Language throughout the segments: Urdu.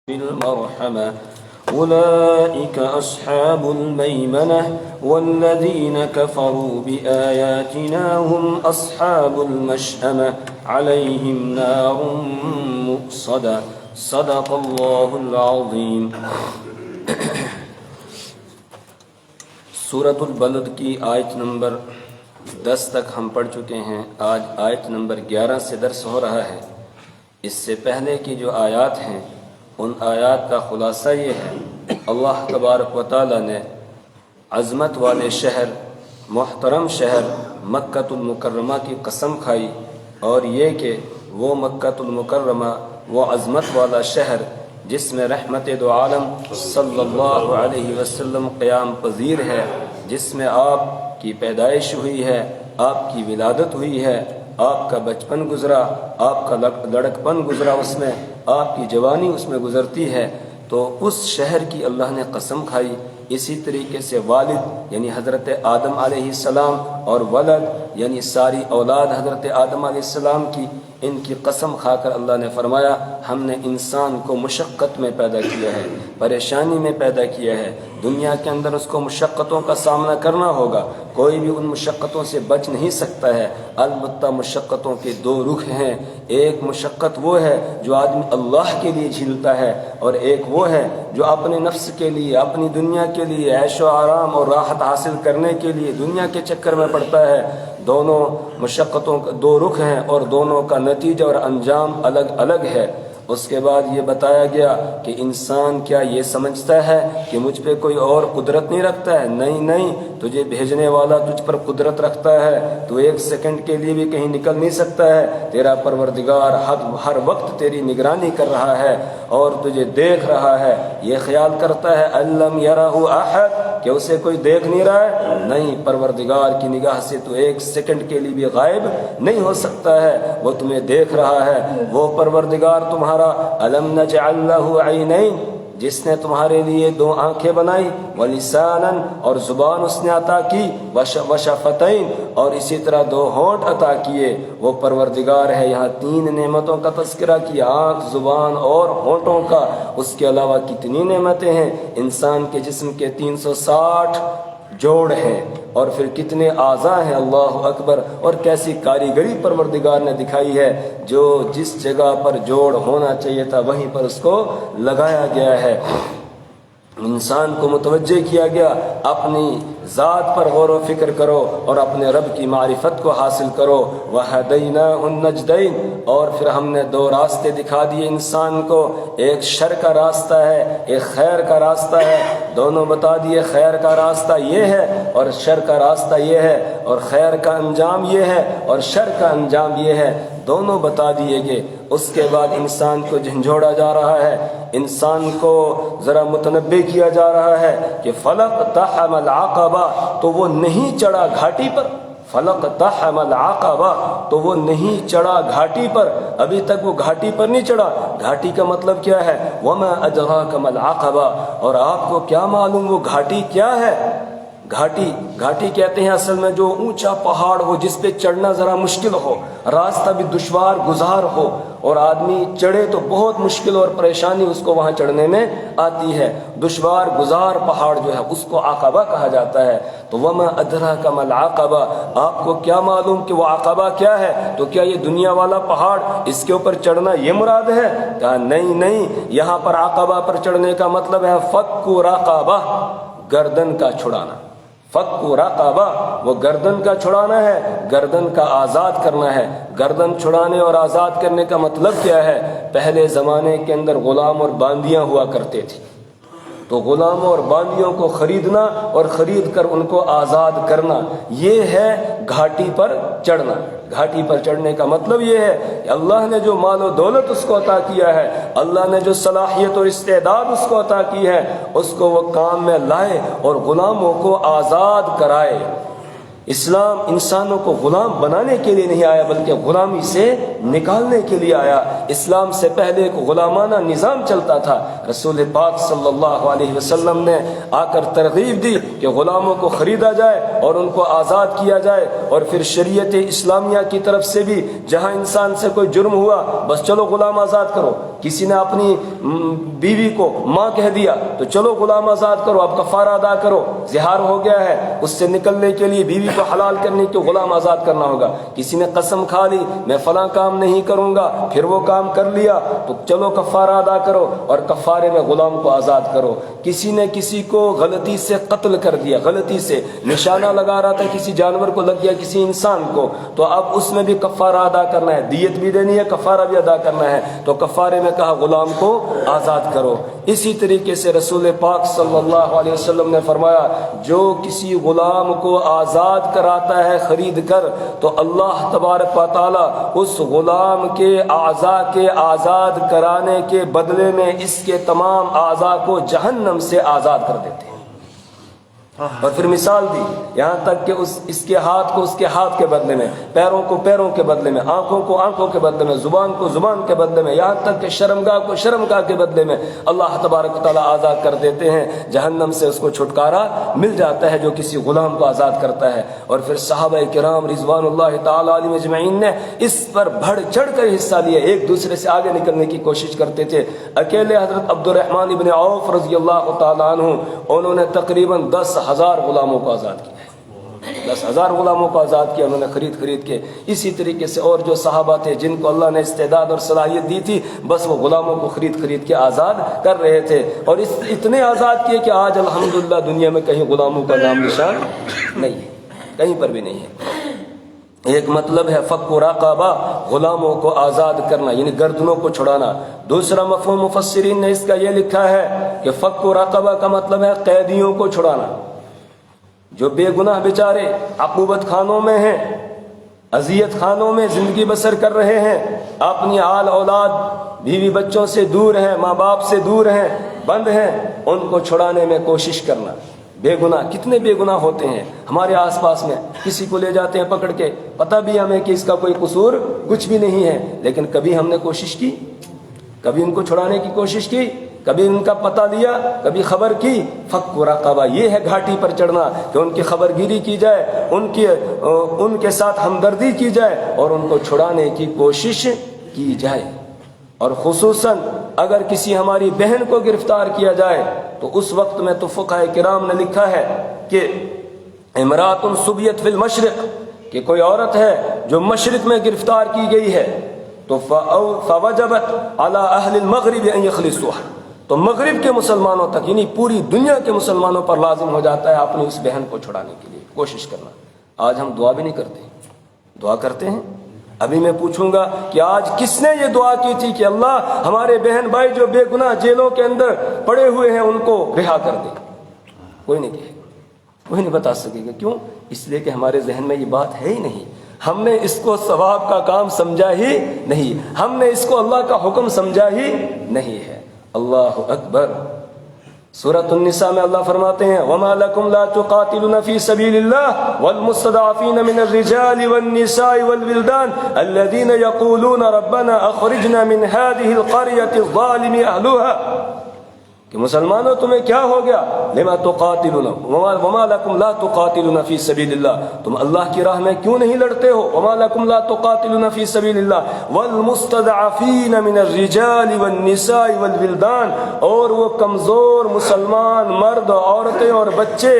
بالمرحمة أولئك أصحاب الميمنة والذين كفروا بآياتنا هم أصحاب المشأمة عليهم نار مؤصدة صدق الله العظيم. سورۃ البلد کی آیت نمبر 10 تک ہم پڑھ چکے ہیں. آج آیت نمبر 11 سے درس ہو رہا ہے. اس سے پہلے کی جو آیات ہیں ان آیات کا خلاصہ یہ ہے، اللہ تبارک و تعالی نے عظمت والے شہر، محترم شہر مکۃ المکرمہ کی قسم کھائی، اور یہ کہ وہ مکۃ المکرمہ وہ عظمت والا شہر جس میں رحمت دو عالم صلی اللہ علیہ وسلم قیام پذیر ہے، جس میں آپ کی پیدائش ہوئی ہے، آپ کی ولادت ہوئی ہے، آپ کا بچپن گزرا، آپ کا لڑکپن گزرا، اس میں آپ کی جوانی اس میں گزرتی ہے. تو اس شہر کی اللہ نے قسم کھائی. اسی طریقے سے والد یعنی حضرت آدم علیہ السلام اور ولد یعنی ساری اولاد حضرت آدم علیہ السلام کی، ان کی قسم کھا کر اللہ نے فرمایا ہم نے انسان کو مشقت میں پیدا کیا ہے، پریشانی میں پیدا کیا ہے. دنیا کے اندر اس کو مشقتوں کا سامنا کرنا ہوگا، کوئی بھی ان مشقتوں سے بچ نہیں سکتا ہے. البتہ مشقتوں کے دو رخ ہیں. ایک مشقت وہ ہے جو آدمی اللہ کے لیے جھیلتا ہے، اور ایک وہ ہے جو اپنے نفس کے لیے، اپنی دنیا کے لیے عیش و آرام اور راحت حاصل کرنے کے لیے دنیا کے چکر میں پڑتا ہے. دونوں مشقتوں کا دو رخ ہیں اور دونوں کا نتیجہ اور انجام الگ الگ ہے. اس کے بعد یہ بتایا گیا کہ انسان کیا یہ سمجھتا ہے کہ مجھ پہ کوئی اور قدرت نہیں رکھتا ہے؟ نہیں، تجھے بھیجنے والا تجھ پر قدرت رکھتا ہے. تو ایک سیکنڈ کے لیے بھی کہیں نکل نہیں سکتا ہے. تیرا پروردگار ہر وقت تیری نگرانی کر رہا ہے اور تجھے دیکھ رہا ہے. یہ خیال کرتا ہے الم یرہ احد کہ اسے کوئی دیکھ نہیں رہا ہے؟ نہیں، پروردگار کی نگاہ سے تو ایک سیکنڈ کے لیے بھی غائب نہیں ہو سکتا ہے. وہ تمہیں دیکھ رہا ہے. وہ پروردگار تمہارا الم نجعل لہ عینین، جس نے تمہارے لیے دو آنکھیں بنائی، ولسانا اور زبان اس نے عطا کی، وشفتین اور اسی طرح دو ہونٹ عطا کیے. وہ پروردگار ہے. یہاں تین نعمتوں کا تذکرہ کیا، آنکھ، زبان اور ہونٹوں کا. اس کے علاوہ کتنی نعمتیں ہیں. انسان کے جسم کے 360 جوڑ ہیں، اور پھر کتنے اعضاء ہیں. اللہ اکبر. اور کیسی کاریگری پروردگار نے دکھائی ہے، جو جس جگہ پر جوڑ ہونا چاہیے تھا وہیں پر اس کو لگایا گیا ہے. انسان کو متوجہ کیا گیا اپنی ذات پر غور و فکر کرو اور اپنے رب کی معرفت کو حاصل کرو. وَهَدَيْنَاهُ النَّجْدَيْنِ اور پھر ہم نے دو راستے دکھا دیے انسان کو. ایک شر کا راستہ ہے، ایک خیر کا راستہ ہے. دونوں بتا دیے، خیر کا راستہ یہ ہے اور شر کا راستہ یہ ہے، اور خیر کا انجام یہ ہے اور شر کا انجام یہ ہے. دونوں بتا دیے گئے. اس کے بعد انسان کو جھنجھوڑا جا رہا ہے، انسان کو ذرا متنبہ کیا جا رہا ہے کہ فلق تحم العقبہ، تو وہ نہیں چڑھا گھاٹی پر. فلق تحم العقبہ، تو وہ نہیں چڑھا گھاٹی پر. ابھی تک وہ گھاٹی پر نہیں چڑھا. گھاٹی کا مطلب کیا ہے؟ وما ادراک ما العقبہ، اور آپ کو کیا معلوم وہ گھاٹی کیا ہے؟ گھاٹی کہتے ہیں اصل میں جو اونچا پہاڑ ہو جس پہ چڑھنا ذرا مشکل ہو، راستہ بھی دشوار گزار ہو، اور آدمی چڑھے تو بہت مشکل اور پریشانی اس کو وہاں چڑھنے میں آتی ہے. دشوار گزار پہاڑ جو ہے اس کو عقبہ کہا جاتا ہے. تو وما ادراک ما العقبہ، آپ کو کیا معلوم کہ وہ عقبہ کیا ہے؟ تو کیا یہ دنیا والا پہاڑ اس کے اوپر چڑھنا یہ مراد ہے؟ کہا نہیں، یہاں پر عقبہ پر چڑھنے کا مطلب ہے فک رقبہ، گردن کا چھڑانا. فک رقبہ وہ گردن کا چھڑانا ہے، گردن کا آزاد کرنا ہے. گردن چھڑانے اور آزاد کرنے کا مطلب کیا ہے؟ پہلے زمانے کے اندر غلام اور باندیاں ہوا کرتے تھے، تو غلاموں اور باندیوں کو خریدنا اور خرید کر ان کو آزاد کرنا، یہ ہے گھاٹی پر چڑھنا. گھاٹی پر چڑھنے کا مطلب یہ ہے کہ اللہ نے جو مال و دولت اس کو عطا کیا ہے، اللہ نے جو صلاحیت اور استعداد اس کو عطا کی ہے، اس کو وہ کام میں لائے اور غلاموں کو آزاد کرائے. اسلام انسانوں کو غلام بنانے کے لیے نہیں آیا بلکہ غلامی سے نکالنے کے لیے آیا۔ اسلام سے پہلے ایک غلامانہ نظام چلتا تھا، رسول پاک صلی اللہ علیہ وسلم نے آ کر ترغیب دی کہ غلاموں کو خریدا جائے اور ان کو آزاد کیا جائے، اور پھر شریعت اسلامیہ کی طرف سے بھی جہاں انسان سے کوئی جرم ہوا بس چلو غلام آزاد کرو، کسی نے اپنی بیوی کو ماں کہہ دیا تو چلو غلام آزاد کرو، اب کفارہ ادا کرو، زہار ہو گیا ہے، اس سے نکلنے کے لیے بیوی کو حلال کرنے کے غلام آزاد کرنا ہوگا۔ کسی نے قسم کھا لی میں فلاں کام نہیں کروں گا، پھر وہ کام کر لیا تو چلو کفارہ ادا کرو اور کفارے میں غلام کو آزاد کرو۔ کسی نے کسی کو غلطی سے قتل کر دیا، غلطی سے نشانہ لگا رہا تھا کسی جانور کو لگ گیا کسی انسان کو، تو اب اس میں بھی کفارہ ادا کرنا ہے، دیت بھی دینی ہے، کفارہ بھی ادا کرنا ہے، تو کفارے میں کہا غلام کو آزاد کرو۔ اسی طریقے سے رسول پاک صلی اللہ علیہ وسلم نے فرمایا جو کسی غلام کو آزاد کراتا ہے خرید کر تو اللہ تبارک و تعالی اس غلام کے اعضاء کے آزاد کرانے کے بدلے میں اس کے تمام اعضاء کو جہنم سے آزاد کر دیتے ہیں۔ اور پھر مثال دی یہاں تک کہ اس کے ہاتھ کو اس کے ہاتھ کے بدلے میں، پیروں کو پیروں کے بدلے میں، آنکھوں کو آنکھوں کے بدلے میں، زبان کو زبان کے بدلے میں، یہاں تک کہ شرمگاہ کو شرمگاہ کے بدلے میں اللہ تبارک و تعالیٰ آزاد کر دیتے ہیں۔ جہنم سے اس کو چھٹکارا مل جاتا ہے جو کسی غلام کو آزاد کرتا ہے۔ اور پھر صحابہ کرام رضوان اللہ تعالیٰ علیہم اجمعین نے اس پر بڑھ چڑھ کر حصہ لیا، ایک دوسرے سے آگے نکلنے کی کوشش کرتے تھے۔ اکیلے حضرت عبد الرحمن ابن عوف رضی اللہ تعالیٰ عنہ انہوں نے تقریباً 10,000 غلاموں کو آزاد کیا، 10,000 غلاموں کو آزاد کیا انہوں نے خرید کے۔ اسی طریقے سے اور جو صحابہ تھے جن کو اللہ نے استعداد اور صلاحیت دی تھی بس وہ غلاموں کو خرید کے آزاد کر رہے تھے، اور اتنے آزاد کیے کہ آج الحمدللہ دنیا میں کہیں غلاموں کا نام نشان نہیں ہے، کہیں پر بھی نہیں ہے۔ ایک مطلب ہے فک و رقبہ، غلاموں کو آزاد کرنا یعنی گردنوں کو چھڑانا۔ دوسرا مفہوم مفسرین نے اس کا یہ لکھا ہے کہ فک و رقبہ کا مطلب ہے قیدیوں کو چھڑانا، جو بے گناہ بیچارے عقوبت خانوں میں ہیں، اذیت خانوں میں زندگی بسر کر رہے ہیں، اپنی آل اولاد بیوی بچوں سے دور ہیں، ماں باپ سے دور ہیں، بند ہیں، ان کو چھڑانے میں کوشش کرنا۔ بے گناہ کتنے بے گناہ ہوتے ہیں ہمارے آس پاس میں، کسی کو لے جاتے ہیں پکڑ کے، پتہ بھی ہمیں کہ اس کا کوئی قصور کچھ بھی نہیں ہے، لیکن کبھی ہم نے کوشش کی، کبھی ان کو چھڑانے کی کوشش کی، کبھی ان کا پتہ لیا، کبھی خبر کی۔ فک و رقبہ یہ ہے گھاٹی پر چڑھنا کہ ان کی خبر گیری کی جائے، ان کے ساتھ ہمدردی کی جائے اور ان کو چھڑانے کی کوشش کی جائے۔ اور خصوصاً اگر کسی ہماری بہن کو گرفتار کیا جائے تو اس وقت میں تو فقہاء کرام نے لکھا ہے کہ امرات سبیت فی المشرق، کہ کوئی عورت ہے جو مشرق میں گرفتار کی گئی ہے تو فوجبت علی اہل المغرب ان یخلصوها، تو مغرب کے مسلمانوں تک یعنی پوری دنیا کے مسلمانوں پر لازم ہو جاتا ہے اپنی اس بہن کو چھڑانے کے لیے کوشش کرنا۔ آج ہم دعا بھی نہیں کرتے، دعا کرتے ہیں؟ ابھی میں پوچھوں گا کہ آج کس نے یہ دعا کی تھی کہ اللہ ہمارے بہن بھائی جو بے گناہ جیلوں کے اندر پڑے ہوئے ہیں ان کو رہا کر دے؟ کوئی نہیں کہے گا، کوئی نہیں بتا سکے گا۔ کیوں؟ اس لیے کہ ہمارے ذہن میں یہ بات ہے ہی نہیں، ہم نے اس کو ثواب کا کام سمجھا ہی نہیں، ہم نے اس کو اللہ کا حکم سمجھا ہی نہیں ہے۔ اللہ اکبر۔ سورۃ النساء میں اللہ فرماتے ہیں وَمَا لَكُمْ لَا تُقَاتِلُونَ فِي سَبِيلِ اللَّهِ وَالْمُسْتَضْعَفِينَ مِنَ الرِّجَالِ وَالنِّسَاءِ وَالْوِلْدَانِ الَّذِينَ يَقُولُونَ رَبَّنَا أَخْرِجْنَا مِنْ هَذِهِ الْقَرْيَةِ الظَّالِمِ أَهْلُهَا، کہ مسلمانوں تمہیں کیا ہو گیا؟ لما تقاتلون وما لکم لا تقاتلون فی سبیل اللہ، تم اللہ کی راہ میں کیوں نہیں لڑتے ہو؟ وما لکم لا تقاتلون فی سبیل اللہ والمستضعفین من الرجال والنساء والولدان، اور وہ کمزور مسلمان مرد، عورتیں اور بچے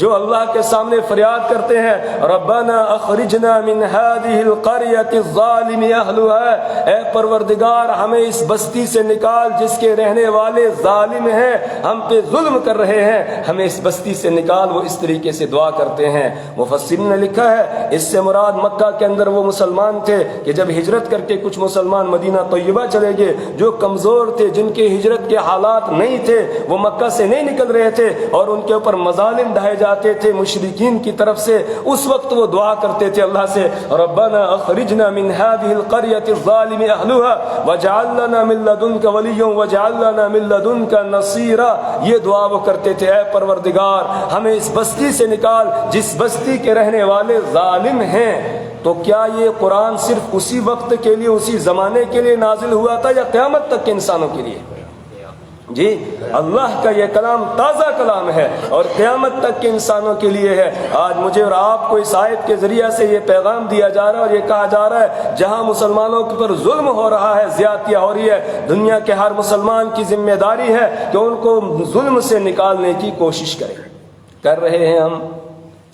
جو اللہ کے سامنے فریاد کرتے ہیں ربنا اخرجنا من هذه القرية الظالم اهلها، اے پروردگار ہمیں اس بستی سے نکال جس کے رہنے والے ظالم ہیں، ہم پہ ظلم کر رہے ہیں، ہمیں اس بستی سے نکال۔ وہ اس طریقے سے دعا کرتے ہیں۔ مفسرین نے لکھا ہے اس سے مراد مکہ کے اندر وہ مسلمان تھے کہ جب ہجرت کر کے کچھ مسلمان مدینہ طیبہ چلے گئے، جو کمزور تھے، جن کے ہجرت کے حالات نہیں تھے، وہ مکہ سے نہیں نکل رہے تھے اور ان کے اوپر مظالم ڈھائے جاتے تھے مشرکین کی طرف سے، اس وقت وہ دعا کرتے تھے اللہ سے ربنا اخرجنا من هذه القرية الظالم اهلها واجعل لنا من لدنك وليا واجعل لنا من لدنك نصيرا اسیرا، یہ دعا وہ کرتے تھے، اے پروردگار ہمیں اس بستی سے نکال جس بستی کے رہنے والے ظالم ہیں۔ تو کیا یہ قرآن صرف اسی وقت کے لیے، اسی زمانے کے لیے نازل ہوا تھا یا قیامت تک کے انسانوں کے لیے؟ جی، اللہ کا یہ کلام تازہ کلام ہے اور قیامت تک کے انسانوں کے لیے ہے۔ آج مجھے اور آپ کو اس آیت کے ذریعے سے یہ پیغام دیا جا رہا ہے اور یہ کہا جا رہا ہے جہاں مسلمانوں پر ظلم ہو رہا ہے، زیادتیاں ہو رہی ہے، دنیا کے ہر مسلمان کی ذمہ داری ہے کہ ان کو ظلم سے نکالنے کی کوشش کرے۔ کر رہے ہیں ہم؟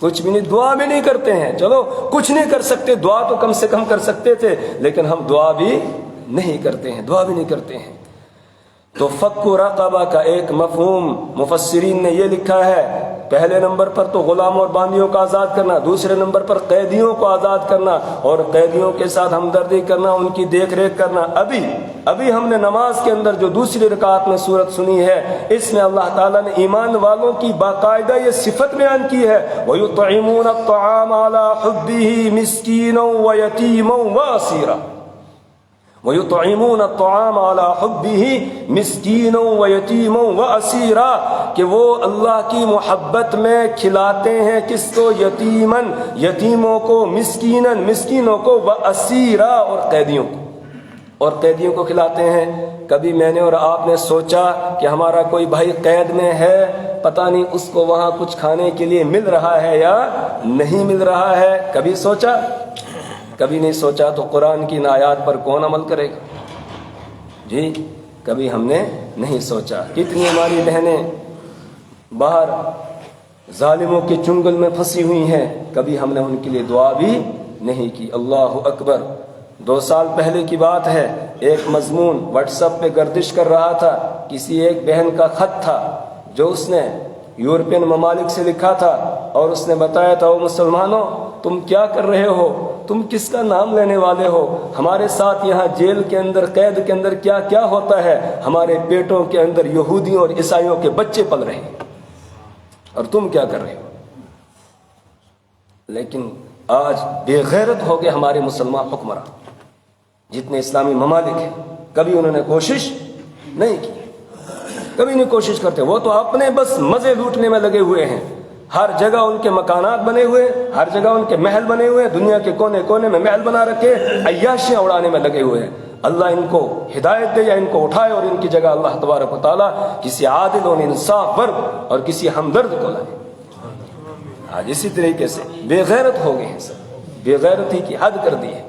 کچھ بھی نہیں، دعا بھی نہیں کرتے ہیں۔ چلو کچھ نہیں کر سکتے، دعا تو کم سے کم کر سکتے تھے، لیکن ہم دعا بھی نہیں کرتے ہیں، دعا بھی نہیں کرتے ہیں۔ تو فک رقبہ کا ایک مفہوم مفسرین نے یہ لکھا ہے، پہلے نمبر پر تو غلاموں اور باندیوں کو آزاد کرنا، دوسرے نمبر پر قیدیوں کو آزاد کرنا اور قیدیوں کے ساتھ ہمدردی کرنا، ان کی دیکھ ریکھ کرنا۔ ابھی ہم نے نماز کے اندر جو دوسری رکعت میں سورت سنی ہے، اس میں اللہ تعالیٰ نے ایمان والوں کی باقاعدہ یہ صفت بیان کی ہے، وَيُطْعِمُونَ الطَّعَامَ عَلَىٰ حُبِّهِ مِسْكِينًا وَيَتِيمًا وَأَسِيرًا، وَيُطْعِمُونَ الطَّعَامَ عَلَىٰ حُبِّهِ مِسْكِينًا وَيَتِيمًا وَأَسِيرًا، کہ وہ اللہ کی محبت میں کھلاتے ہیں کس کو؟ یتیمن، یتیموں کو، مسکینن، مسکینوں کو، وَأَسِيرًا، اور قیدیوں کو، اور قیدیوں کو کھلاتے ہیں۔ کبھی میں نے اور آپ نے سوچا کہ ہمارا کوئی بھائی قید میں ہے، پتہ نہیں اس کو وہاں کچھ کھانے کے لیے مل رہا ہے یا نہیں مل رہا ہے؟ کبھی سوچا؟ کبھی نہیں سوچا۔ تو قرآن کی ان آیات پر کون عمل کرے گا؟ جی کبھی ہم نے نہیں سوچا۔ کتنی ہماری بہنیں باہر ظالموں کے چنگل میں پھنسی ہوئی ہیں، کبھی ہم نے ان کے لیے دعا بھی نہیں کی۔ اللہ اکبر۔ 2 سال پہلے کی بات ہے، ایک مضمون واٹس ایپ پہ گردش کر رہا تھا، کسی ایک بہن کا خط تھا جو اس نے یورپین ممالک سے لکھا تھا، اور اس نے بتایا تھا، او مسلمانوں تم کیا کر رہے ہو، تم کس کا نام لینے والے ہو، ہمارے ساتھ یہاں جیل کے اندر، قید کے اندر کیا کیا ہوتا ہے، ہمارے پیٹوں کے اندر یہودیوں اور عیسائیوں کے بچے پل رہے ہیں اور تم کیا کر رہے ہو۔ لیکن آج بے غیرت ہو گئے ہمارے مسلمان حکمراں، جتنے اسلامی ممالک ہیں، کبھی انہوں نے کوشش نہیں کی، کبھی نہیں کوشش کرتے۔ وہ تو اپنے بس مزے لوٹنے میں لگے ہوئے ہیں، ہر جگہ ان کے مکانات بنے ہوئے، ہر جگہ ان کے محل بنے ہوئے، دنیا کے کونے کونے میں محل بنا رکھے، عیاشیاں اڑانے میں لگے ہوئے ہیں۔ اللہ ان کو ہدایت دے یا ان کو اٹھائے اور ان کی جگہ اللہ تبارک و تعالیٰ کسی عادل اور انصاف پر اور کسی ہمدرد کو لائے۔ آج اسی طریقے سے بے غیرت ہو گئے ہیں، سب بے غیرتی کی حد کر دی ہے۔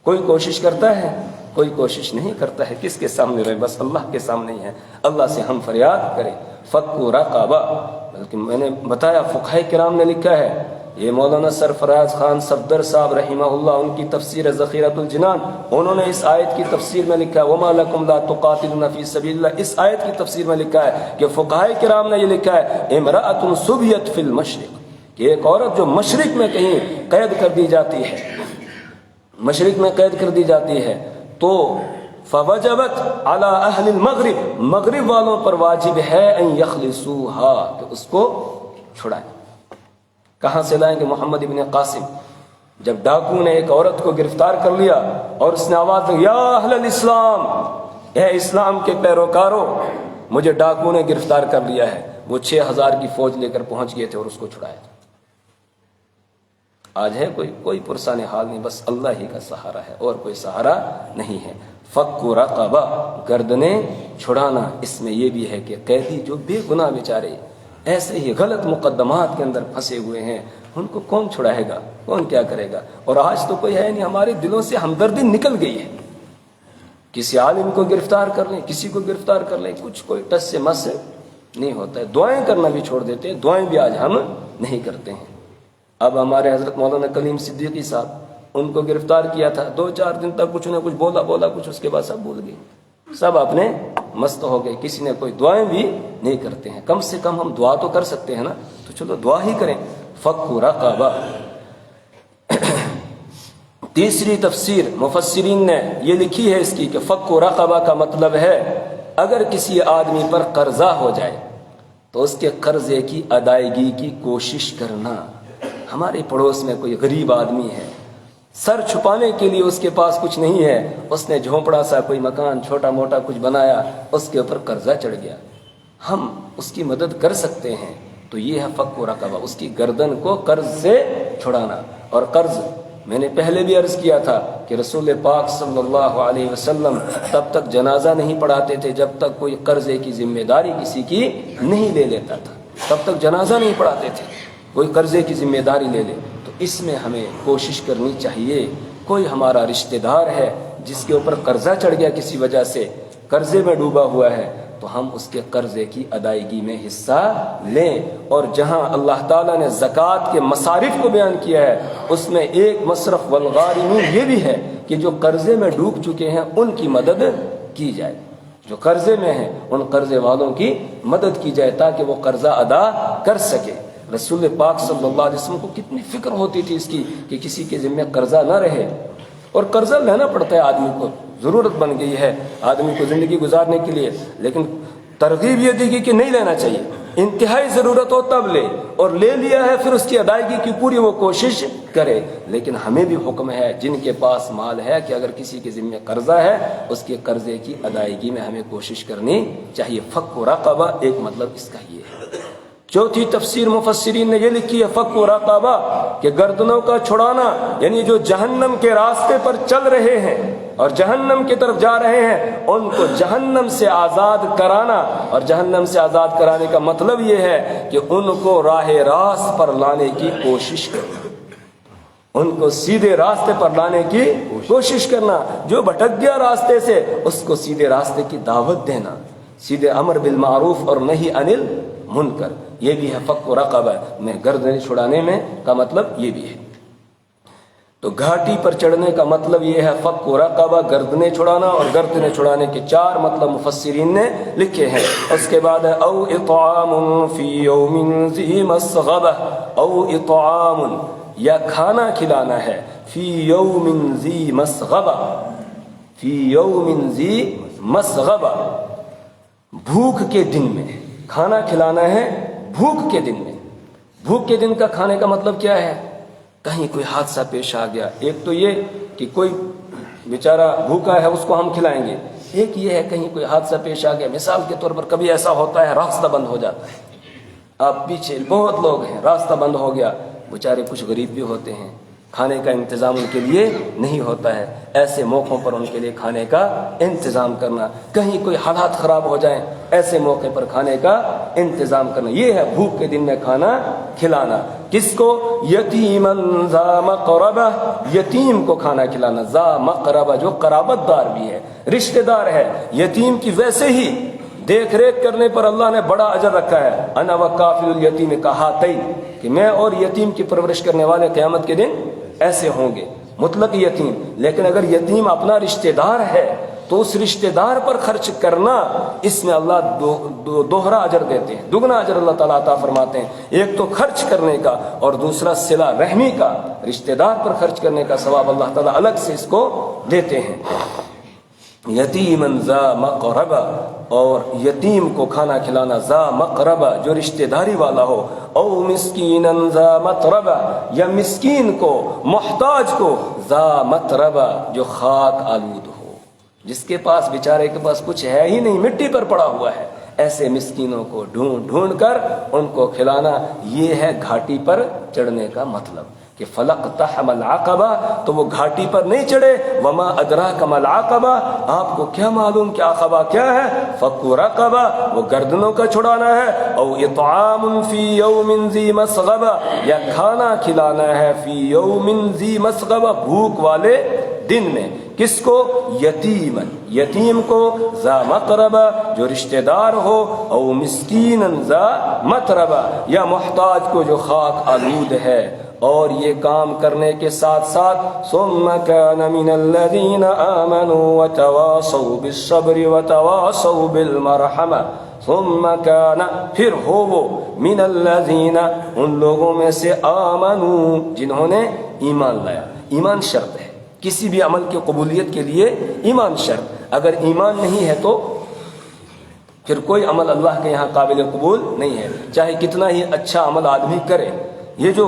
کوئی کوشش کرتا ہے؟ کوئی کوشش نہیں کرتا ہے۔ کس کے سامنے رہے؟ بس اللہ کے سامنے ہی ہے۔ اللہ سے ہم فریاد کریں۔ فک رقبہ، بلکہ میں نے بتایا فقہاء کرام نے لکھا ہے، یہ مولانا سرفراز خان صفدر صاحب رحمہ اللہ، ان کی تفسیر ذخیرۃ الجنان، انہوں نے اس آیت کی تفسیر میں لکھا ہے وَمَا لَكُمْ لَا تُقَاتِلُونَ فِي سَبِيلِ اللَّهِ، اس آیت کی تفسیر میں لکھا ہے کہ فقہاء کرام نے یہ لکھا ہے امرأۃ سُبِیَتْ فِی الْمَشْرِقِ، کہ ایک عورت جو مشرق میں کہیں قید کر دی جاتی ہے، مشرق میں قید کر دی جاتی ہے، تو فوجبت علی اہل المغرب، مغرب والوں پر واجب ہے ان یخلصوها، کہ اس کو چھڑائیں۔ کہاں سے لائیں گے؟ محمد ابن قاسم، جب ڈاکو نے ایک عورت کو گرفتار کر لیا اور اس نے آواز دی یا اہل الاسلام، اے اسلام کے پیروکاروں، مجھے ڈاکو نے گرفتار کر لیا ہے، وہ 6000 کی فوج لے کر پہنچ گئے تھے اور اس کو چھڑایا۔ آج ہے کوئی پرسان حال نہیں، بس اللہ ہی کا سہارا ہے اور کوئی سہارا نہیں ہے۔ فک رقبہ، گردنیں چھڑانا، اس میں یہ بھی ہے کہ قیدی جو بے گناہ بیچارے ایسے ہی غلط مقدمات کے اندر پھنسے ہوئے ہیں، ان کو کون چھڑائے گا، کون کیا کرے گا؟ اور آج تو کوئی ہے نہیں، ہمارے دلوں سے ہمدردی نکل گئی ہے۔ کسی عالم کو گرفتار کر لیں، کسی کو گرفتار کر لیں، کچھ کوئی ٹس سے مس نہیں ہوتا ہے۔ دعائیں کرنا بھی چھوڑ دیتے ہیں، دعائیں بھی آج ہم نہیں کرتے ہیں۔ اب ہمارے حضرت مولانا کلیم صدیقی صاحب، ان کو گرفتار کیا تھا، 2-4 دن تک کچھ نہ کچھ بولا کچھ، اس کے بعد سب بھول گئے، سب اپنے مست ہو گئے، کسی نے کوئی دعائیں بھی نہیں کرتے ہیں۔ کم سے کم ہم دعا تو کر سکتے ہیں نا، تو چلو دعا ہی کریں۔ فک رقبہ۔ تیسری تفسیر مفسرین نے یہ لکھی ہے اس کی کہ فک رقبہ کا مطلب ہے اگر کسی آدمی پر قرضہ ہو جائے تو اس کے قرضے کی ادائیگی کی کوشش کرنا۔ ہمارے پڑوس میں کوئی غریب آدمی ہے، سر چھپانے کے لیے اس کے پاس کچھ نہیں ہے، اس نے جھونپڑا سا کوئی مکان چھوٹا موٹا کچھ بنایا، اس کے اوپر قرضہ چڑھ گیا، ہم اس کی مدد کر سکتے ہیں تو یہ ہے فک و رقبہ، اس کی گردن کو قرض سے چھڑانا۔ اور قرض میں نے پہلے بھی عرض کیا تھا کہ رسول پاک صلی اللہ علیہ وسلم تب تک جنازہ نہیں پڑھاتے تھے جب تک کوئی قرضے کی ذمہ داری کسی کی نہیں لے لیتا تھا، تب تک جنازہ نہیں پڑھاتے تھے کوئی قرضے کی ذمہ داری لے لے۔ تو اس میں ہمیں کوشش کرنی چاہیے، کوئی ہمارا رشتہ دار ہے جس کے اوپر قرضہ چڑھ گیا، کسی وجہ سے قرضے میں ڈوبا ہوا ہے، تو ہم اس کے قرضے کی ادائیگی میں حصہ لیں۔ اور جہاں اللہ تعالیٰ نے زکوٰۃ کے مصارف کو بیان کیا ہے اس میں ایک مصرف والغارمین یہ بھی ہے کہ جو قرضے میں ڈوب چکے ہیں ان کی مدد کی جائے، جو قرضے میں ہیں ان قرضے والوں کی مدد کی جائے تاکہ وہ قرضہ ادا کر سکے۔ رسول پاک صلی اللہ علیہ وسلم کو کتنی فکر ہوتی تھی اس کی کہ کسی کے ذمہ قرضہ نہ رہے، اور قرضہ لینا پڑتا ہے آدمی کو، ضرورت بن گئی ہے آدمی کو زندگی گزارنے کے لیے، لیکن ترغیب یہ دی گئی کہ نہیں لینا چاہیے، انتہائی ضرورت ہو تب لے، اور لے لیا ہے پھر اس کی ادائیگی کی پوری وہ کوشش کرے۔ لیکن ہمیں بھی حکم ہے جن کے پاس مال ہے کہ اگر کسی کے ذمہ قرضہ ہے اس کے قرضے کی ادائیگی میں ہمیں کوشش کرنی چاہیے۔ فک و رقبہ ایک مطلب اس کا یہ ہے۔ چوتھی تفسیر مفسرین نے یہ لکھی ہے فک و رقبہ کہ گردنوں کا چھڑانا، یعنی جو جہنم کے راستے پر چل رہے ہیں اور جہنم کی طرف جا رہے ہیں ان کو جہنم سے آزاد کرانا۔ اور جہنم سے آزاد کرانے کا مطلب یہ ہے کہ ان کو راہ راست پر لانے کی کوشش کرنا، ان کو سیدھے راستے پر لانے کی کوشش کرنا۔ جو بھٹک گیا راستے سے اس کو سیدھے راستے کی دعوت دینا، سیدھے امر بالمعروف اور نہی عن المنکر، یہ بھی ہے فک و رقبہ میں گردن چھڑانے میں کا مطلب یہ بھی ہے۔ تو گھاٹی پر چڑھنے کا مطلب یہ ہے فک و رقبہ، گردنیں چھڑانا، اور گردنیں چھڑانے کے 4 مطلب مفسرین نے لکھے ہیں۔ اس کے بعد ہے او اطعام فی یوم ذی مسغبہ، او اطعام یا کھانا کھلانا ہے، فی یوم ذی مسغبہ، فی یوم ذی مسغبہ، بھوک کے دن میں کھانا کھلانا ہے، بھوک کے دن میں۔ بھوک کے دن کا کھانے کا مطلب کیا ہے؟ کہیں کوئی حادثہ پیش آ گیا، ایک تو یہ کہ کوئی بیچارہ بھوکا ہے اس کو ہم کھلائیں گے، ایک یہ ہے کہیں کوئی حادثہ پیش آ گیا، مثال کے طور پر کبھی ایسا ہوتا ہے راستہ بند ہو جاتا ہے، آپ پیچھے بہت لوگ ہیں، راستہ بند ہو گیا، بیچارے کچھ غریب بھی ہوتے ہیں، کھانے کا انتظام ان کے لیے نہیں ہوتا ہے، ایسے موقعوں پر ان کے لیے کھانے کا انتظام کرنا، کہیں کوئی حالات خراب ہو جائیں ایسے موقع پر کھانے کا انتظام کرنا، یہ ہے بھوک کے دن میں کھانا کھلانا۔ کس کو؟ یتیما ذا مقربہ، یتیم کو کھانا کھلانا، ذا مقربہ جو قرابت دار بھی ہے، رشتہ دار ہے، یتیم کی ویسے ہی دیکھ ریکھ کرنے پر اللہ نے بڑا اجر رکھا ہے۔ انا وکافل الیتیم کہاتین، کہ میں اور یتیم کی پرورش کرنے والے قیامت کے دن ایسے ہوں گے، مطلق یتیم۔ لیکن اگر یتیم اپنا رشتہ دار ہے تو اس رشتہ دار پر خرچ کرنا، اس میں اللہ دوہرا اجر دیتے ہیں، دگنا اجر اللہ تعالیٰ عطا فرماتے ہیں۔ ایک تو خرچ کرنے کا اور دوسرا صلہ رحمی کا، رشتہ دار پر خرچ کرنے کا ثواب اللہ تعالیٰ الگ سے اس کو دیتے ہیں۔ یتیمن ذا مقربہ، اور یتیم کو کھانا کھلانا، ذا مقربہ جو رشتہ داری والا ہو، او مسکینن ذا متربہ، یا مسکین کو، محتاج کو، ذا متربہ جو خاک آلود ہو، جس کے پاس بیچارے کے پاس کچھ ہے ہی نہیں، مٹی پر پڑا ہوا ہے، ایسے مسکینوں کو ڈھونڈ ڈھونڈ کر ان کو کھلانا، یہ ہے گھاٹی پر چڑھنے کا مطلب۔ کہ فلقتحم العقبہ، تو وہ گھاٹی پر نہیں چڑھے، وما ادراک ما العقبہ، آپ کو کیا معلوم کہ عقبہ کیا ہے؟ فک رقبہ، وہ گردنوں کا چھڑانا ہے، او اطعام فی یوم ذی مسغبہ، یا کھانا کھلانا ہے فی یوم ذی مسغبہ، بھوک والے دن میں۔ کس کو؟ یتیمن، یتیم کو، ذا مقربہ جو رشتہ دار ہو، او مسکینن ذا متربہ، یا محتاج کو جو خاک آلود ہے۔ اور یہ کام کرنے کے ساتھ ساتھ ثم كان من الذين آمنوا وتواصوا بالصبر وتواصوا بالمرحمة، ثم كان پھر ہو وہ، من الذين ان لوگوں میں سے، آمنوا جنہوں نے ایمان لایا۔ ایمان شرط ہے، کسی بھی عمل کی قبولیت کے لیے ایمان شرط، اگر ایمان نہیں ہے تو پھر کوئی عمل اللہ کے یہاں قابل قبول نہیں ہے، چاہے کتنا ہی اچھا عمل آدمی کرے۔ یہ جو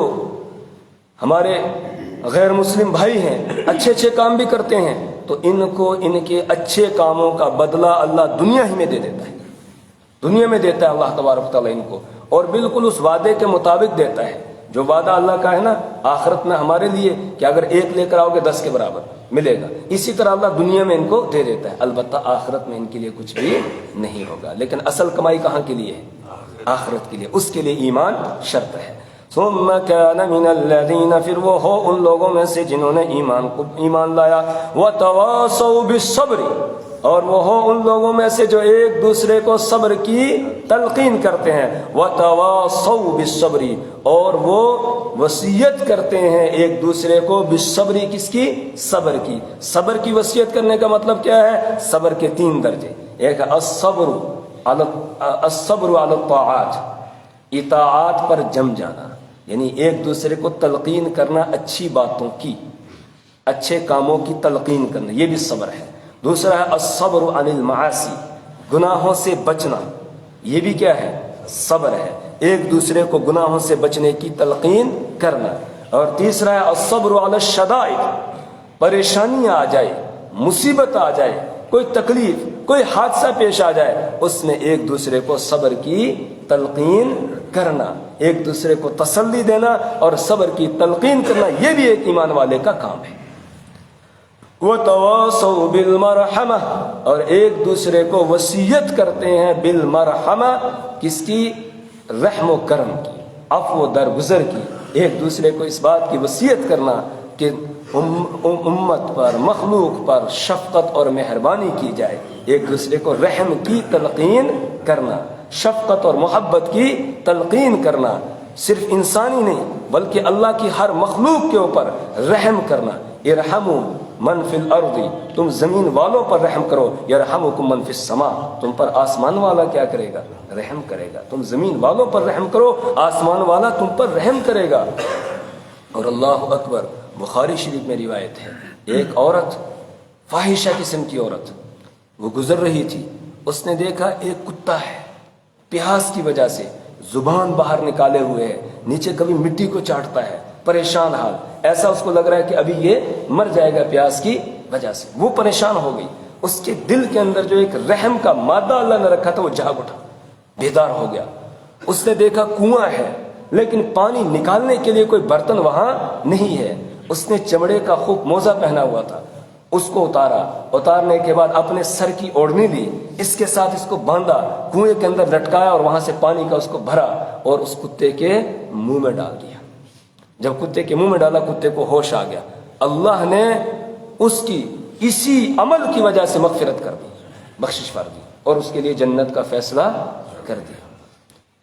ہمارے غیر مسلم بھائی ہیں اچھے اچھے کام بھی کرتے ہیں تو ان کو ان کے اچھے کاموں کا بدلہ اللہ دنیا ہی میں دے دیتا ہے، دنیا میں دیتا ہے اللہ تبارک تعالیٰ ان کو، اور بالکل اس وعدے کے مطابق دیتا ہے جو وعدہ اللہ کا ہے نا آخرت میں ہمارے لیے کہ اگر 1 لے کر آؤ گے 10 کے برابر ملے گا، اسی طرح اللہ دنیا میں ان کو دے دیتا ہے، البتہ آخرت میں ان کے لیے کچھ بھی نہیں ہوگا۔ لیکن اصل کمائی کہاں کے لیے ہے؟ آخرت کے لیے، اس کے لیے ایمان شرط ہے۔ ثم كان من الذين، پھر وہ ہو ان لوگوں میں سے جنہوں نے ایمان لایا، وتواصوا بالصبر، اور وہ ہو ان لوگوں میں سے جو ایک دوسرے کو صبر کی تلقین کرتے ہیں، وتواصوا بالصبر، اور وہ وصیت کرتے ہیں ایک دوسرے کو، بالصبر، کس کی؟ صبر کی۔ صبر کی وصیت کرنے کا مطلب کیا ہے؟ صبر کے 3 درجے، ایک ہے الصبر علی الطاعات، اطاعات پر جم جانا، یعنی ایک دوسرے کو تلقین کرنا اچھی باتوں کی، اچھے کاموں کی تلقین کرنا، یہ بھی صبر ہے۔ دوسرا ہے الصبر عن المعاصی، گناہوں سے بچنا، یہ بھی کیا ہے؟ صبر ہے، ایک دوسرے کو گناہوں سے بچنے کی تلقین کرنا۔ اور تیسرا ہے الصبر علی الشدائد، پریشانی آ جائے، مصیبت آ جائے، کوئی تکلیف، کوئی حادثہ پیش آ جائے، اس میں ایک دوسرے کو صبر کی تلقین کرنا، ایک دوسرے کو تسلی دینا اور صبر کی تلقین کرنا، یہ بھی ایک ایمان والے کا کام ہے۔ وَتَوَاصَوْا بِالْمَرْحَمَةِ، اور ایک دوسرے کو وصیت کرتے ہیں بالمرحمہ، کس کی؟ رحم و کرم کی، عفو و درگزر کی، ایک دوسرے کو اس بات کی وصیت کرنا کہ امت پر، مخلوق پر شفقت اور مہربانی کی جائے، ایک دوسرے کو رحم کی تلقین کرنا، شفقت اور محبت کی تلقین کرنا، صرف انسانی نہیں بلکہ اللہ کی ہر مخلوق کے اوپر رحم کرنا۔ ارحموا من فی الارض، تم زمین والوں پر رحم کرو، یرحمکم من فی السماء، تم پر آسمان والا کیا کرے گا؟ رحم کرے گا۔ تم زمین والوں پر رحم کرو، آسمان والا تم پر رحم کرے گا۔ اور اللہ اکبر، بخاری شریف میں روایت ہے، ایک عورت، فاحشہ قسم کی عورت، وہ گزر رہی تھی، اس نے دیکھا ایک کتا ہے، پیاس کی وجہ سے زبان باہر نکالے ہوئے ہے، نیچے کبھی مٹی کو چاٹتا ہے، پریشان حال، ایسا اس کو لگ رہا ہے کہ ابھی یہ مر جائے گا پیاس کی وجہ سے، وہ پریشان ہو گئی۔ اس کے دل کے اندر جو ایک رحم کا مادہ اللہ نے رکھا تھا وہ جاگ اٹھا، بیدار ہو گیا۔ اس نے دیکھا کنواں ہے لیکن پانی نکالنے کے لیے کوئی برتن وہاں نہیں ہے، اس نے چمڑے کا خوب موزہ پہنا ہوا تھا، اس کو اتارنے کے بعد اپنے سر کی اوڑھنی لی، اس کے ساتھ اس کو باندھا، کنویں کے اندر لٹکایا اور وہاں سے پانی کا اس کو بھرا اور اس کتے کے منہ میں ڈال دیا۔ جب کتے کے منہ میں ڈالا، کتے کو ہوش آ گیا، اللہ نے اس کی اسی عمل کی وجہ سے مغفرت کر دی، بخشش کر دی اور اس کے لیے جنت کا فیصلہ کر دیا۔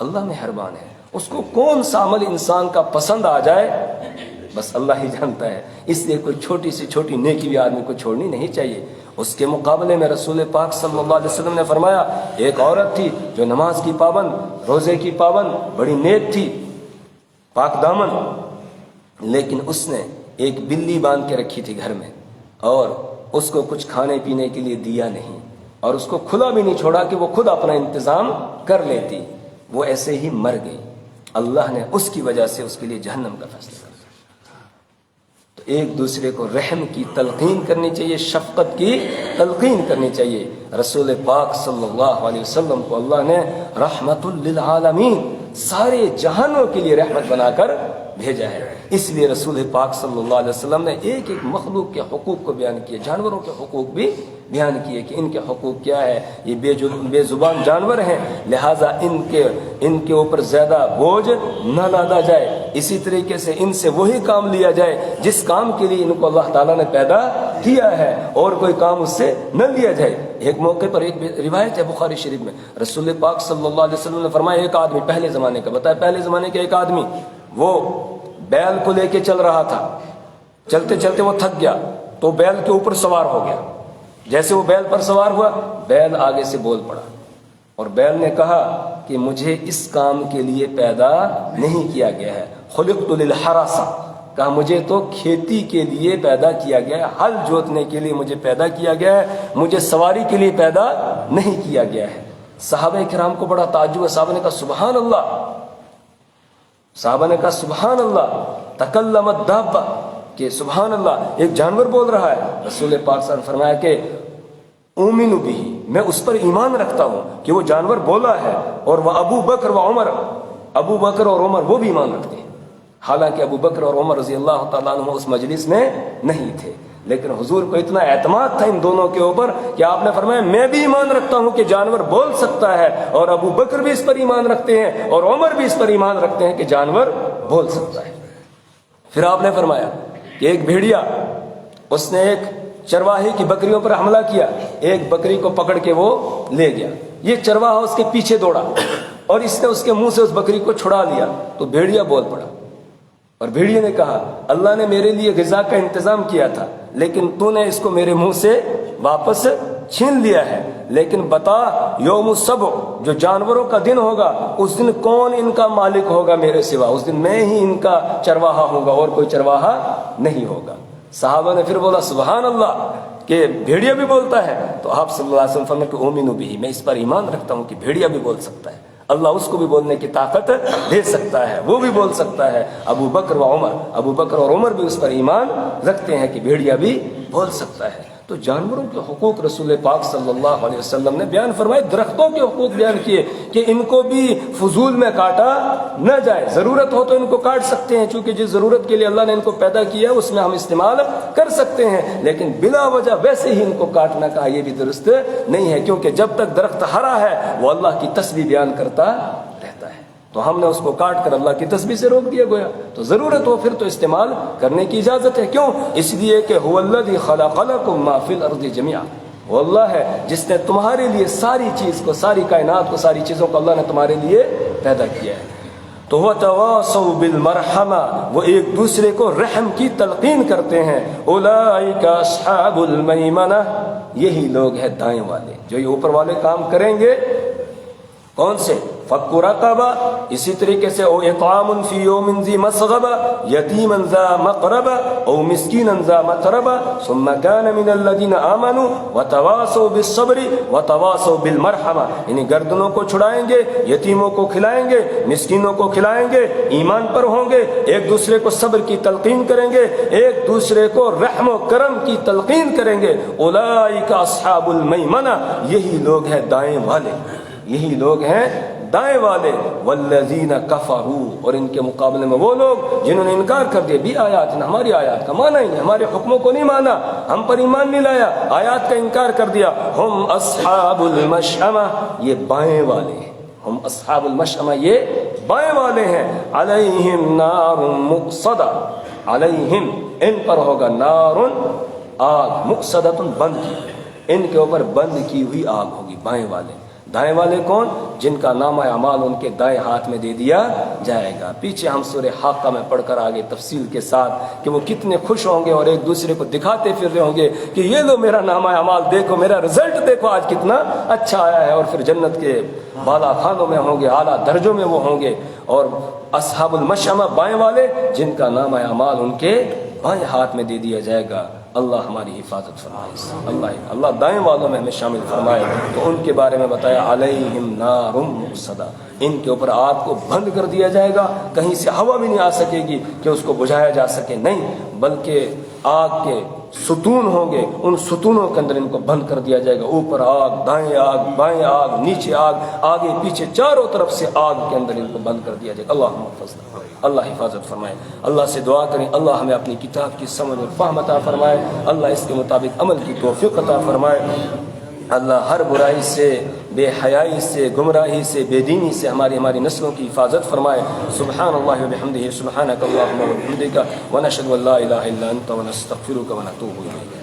اللہ مہربان ہے، اس کو کون سا عمل انسان کا پسند آ جائے بس اللہ ہی جانتا ہے، اس لیے کوئی چھوٹی سی چھوٹی نیکی بھی آدمی کو چھوڑنی نہیں چاہیے۔ اس کے مقابلے میں رسول پاک صلی اللہ علیہ وسلم نے فرمایا، ایک عورت تھی جو نماز کی پابند، روزے کی پابند، بڑی نیک تھی، پاک دامن، لیکن اس نے ایک بلی باندھ کے رکھی تھی گھر میں اور اس کو کچھ کھانے پینے کے لیے دیا نہیں اور اس کو کھلا بھی نہیں چھوڑا کہ وہ خود اپنا انتظام کر لیتی، وہ ایسے ہی مر گئی۔ اللہ نے اس کی وجہ سے اس کے لیے جہنم کا فیصلہ کر دیا۔ تو ایک دوسرے کو رحم کی تلقین کرنی چاہیے، شفقت کی تلقین کرنی چاہیے۔ رسول پاک صلی اللہ علیہ وسلم کو اللہ نے رحمت للعالمین، سارے جہانوں کے لیے رحمت بنا کر بھیجا ہے۔ اس لیے رسول پاک صلی اللہ علیہ وسلم نے ایک ایک مخلوق کے حقوق کو بیان کیے، جانوروں کے حقوق بھی بیان کیے کہ ان کے حقوق کیا ہے، یہ بے زبان جانور ہیں، لہٰذا ان کے اوپر زیادہ بوجھ نہ لادا جائے، اسی طریقے سے ان سے وہی کام لیا جائے جس کام کے لیے ان کو اللہ تعالیٰ نے پیدا کیا ہے، اور کوئی کام اس سے نہ لیا جائے۔ ایک موقع پر ایک روایت ہے بخاری شریف میں، رسول پاک صلی اللہ علیہ وسلم نے فرمایا، ایک آدمی، پہلے زمانے کا بتایا، پہلے زمانے کا ایک آدمی، وہ بیل کو لے کے چل رہا تھا، چلتے چلتے وہ تھک گیا تو بیل کے اوپر سوار ہو گیا۔ جیسے وہ بیل پر سوار ہوا، بیل آگے سے بول پڑا اور بیل نے کہا کہ مجھے اس کام کے لیے پیدا نہیں کیا گیا ہے، خلقت للحراسہ، کہا مجھے تو کھیتی کے لیے پیدا کیا گیا ہے، ہل جوتنے کے لیے مجھے پیدا کیا گیا ہے، مجھے سواری کے لیے پیدا نہیں کیا گیا ہے۔ صحابہ کرام کو بڑا تعجب ہے، صحابہ نے کہا سبحان اللہ، صحابہ نے کہا سبحان اللہ، تکلمت دابہ، کہ سبحان اللہ، ایک جانور بول رہا ہے۔ رسول پاک صلی اللہ علیہ وسلم نے فرمایا کہ اومن بھی، میں اس پر ایمان رکھتا ہوں کہ وہ جانور بولا ہے، اور وہ ابو بکر و عمر، ابو بکر اور عمر وہ بھی ایمان رکھتے ہیں، حالانکہ ابو بکر اور عمر رضی اللہ تعالیٰ عنہ اس مجلس میں نہیں تھے، لیکن حضور کو اتنا اعتماد تھا ان دونوں کے اوپر کہ آپ نے فرمایا میں بھی ایمان رکھتا ہوں کہ جانور بول سکتا ہے، اور ابو بکر بھی اس پر ایمان رکھتے ہیں اور عمر بھی اس پر ایمان رکھتے ہیں کہ جانور بول سکتا ہے۔ پھر آپ نے فرمایا کہ ایک بھیڑیا، اس نے ایک چرواہے کی بکریوں پر حملہ کیا، ایک بکری کو پکڑ کے وہ لے گیا، یہ چرواہا اس کے پیچھے دوڑا اور اس نے اس کے منہ سے اس بکری کو چھڑا لیا، تو بھیڑیا بول پڑا، اور بھیڑیے نے کہا اللہ نے میرے لیے غذا کا انتظام کیا تھا، لیکن تو نے اس کو میرے منہ سے واپس چھین لیا ہے، لیکن بتا یوم السبع جو جانوروں کا دن ہوگا اس دن کون ان کا مالک ہوگا میرے سوا، اس دن میں ہی ان کا چرواہا ہوگا اور کوئی چرواہا نہیں ہوگا۔ صحابہ نے پھر بولا سبحان اللہ کہ بھیڑیا بھی بولتا ہے، تو آپ صلی اللہ علیہ وسلم فرمایا کہ اومنو بھی، میں اس پر ایمان رکھتا ہوں کہ بھیڑیا بھی بول سکتا ہے، اللہ اس کو بھی بولنے کی طاقت دے سکتا ہے، وہ بھی بول سکتا ہے۔ ابو بکر و عمر، ابو بکر اور عمر بھی اس پر ایمان رکھتے ہیں کہ بھیڑیا بھی بول سکتا ہے۔ تو جانوروں کے حقوق رسول پاک صلی اللہ علیہ وسلم نے بیان فرمائے، درختوں کے حقوق بیان کیے کہ ان کو بھی فضول میں کاٹا نہ جائے، ضرورت ہو تو ان کو کاٹ سکتے ہیں، چونکہ جس ضرورت کے لیے اللہ نے ان کو پیدا کیا اس میں ہم استعمال کر سکتے ہیں، لیکن بلا وجہ ویسے ہی ان کو کاٹنا کہا یہ بھی درست نہیں ہے، کیونکہ جب تک درخت ہرا ہے وہ اللہ کی تسبیح بیان کرتا رہتا ہے، تو ہم نے اس کو کاٹ کر اللہ کی تسبیح سے روک دیا گویا، تو ضرورت ہو پھر تو استعمال کرنے کی اجازت ہے۔ کیوں؟ اس لیے کہ هو الذی خلق لکم ما فی الارض جميعا، وہ اللہ ہے جس نے تمہارے لیے ساری چیز کو، ساری کائنات کو، ساری چیزوں کو اللہ نے تمہارے لیے پیدا کیا ہے۔ تو وہ تواصوا بالمرحمہ، وہ ایک دوسرے کو رحم کی تلقین کرتے ہیں۔ اولئک اصحاب المیمنہ، یہی لوگ ہیں دائیں والے، جو یہ اوپر والے کام کریں گے۔ کون سے؟ فک رقبہ، اسی طریقے سے او اطعام فی یوم ذی مسغبہ یتیما ذا مقربہ او مسکینا ذا متربہ ثم کان من الذین آمنوا وتواصوا بالصبر وتواصوا بالمرحمہ، یعنی گردنوں کو چھڑائیں گے، یتیموں کو کھلائیں گے، مسکینوں کو کھلائیں گے، ایمان پر ہوں گے، ایک دوسرے کو صبر کی تلقین کریں گے، ایک دوسرے کو رحم و کرم کی تلقین کریں گے۔ اولئک اصحاب المیمنہ، یہی لوگ ہیں دائیں والے، یہی لوگ ہیں دائیں والے۔ والذین کفروا، اور ان کے مقابلے میں وہ لوگ جنہوں نے انکار کر دیا، بھی آیات نے، ہماری آیات کا مانا ہی نہیں، ہمارے حکموں کو نہیں مانا، ہم پر ایمان نہیں لایا، آیات کا انکار کر دیا۔ ہم اصحاب المشأمہ، یہ بائیں والے ہیں، ہم اصحاب المشأمہ یہ بائیں والے ہیں۔ علیہم نار مؤصدہ، علیہم ان پر ہوگا نار آگ، مؤصدۃ بند کی، ان کے اوپر بند کی ہوئی آگ ہوگی، بائیں والے۔ دائیں والے کون؟ جن کا نامہ اعمال ان کے دائیں ہاتھ میں دے دیا جائے گا۔ پیچھے ہم سورہ حاقہ میں پڑھ کر آگے تفصیل کے ساتھ کہ وہ کتنے خوش ہوں گے اور ایک دوسرے کو دکھاتے پھر رہے ہوں گے کہ یہ لو میرا نامہ اعمال دیکھو، میرا رزلٹ دیکھو آج کتنا اچھا آیا ہے، اور پھر جنت کے بالا خانوں میں ہوں گے، اعلیٰ درجوں میں وہ ہوں گے۔ اور اصحاب المشأمہ بائیں والے، جن کا نامہ اعمال ان کے بائیں ہاتھ میں دے دیا جائے گا۔ اللہ ہماری حفاظت فرمائے، اللہ دائیں والوں میں ہمیں شامل فرمائے۔ تو ان کے بارے میں بتایا علیہم نار مؤصدہ، ان کے اوپر آگ کو بند کر دیا جائے گا، کہیں سے ہوا بھی نہیں آ سکے گی کہ اس کو بجھایا جا سکے، نہیں، بلکہ آگ کے ستون ہوں گے، ان ستونوں کے اندر ان کو بند کر دیا جائے گا، اوپر آگ، دائیں آگ، بائیں آگ، نیچے آگ، آگے پیچھے چاروں طرف سے آگ کے اندر ان کو بند کر دیا جائے گا۔ اللہ محفظنا، اللہ حفاظت فرمائے۔ اللہ سے دعا کریں اللہ ہمیں اپنی کتاب کی سمجھ اور فہم عطا فرمائے، اللہ اس کے مطابق عمل کی توفیق عطا فرمائے۔ اللہ ہر برائی سے، بے حیائی سے، گمراہی سے، بے دینی سے ہماری نسلوں کی حفاظت فرمائے۔ سبحان اللہ وبحمدہ، سبحانک اللہم وبحمدک، ونشہد ان لا الہ الا انت، ونستغفرک ونتوب الیک۔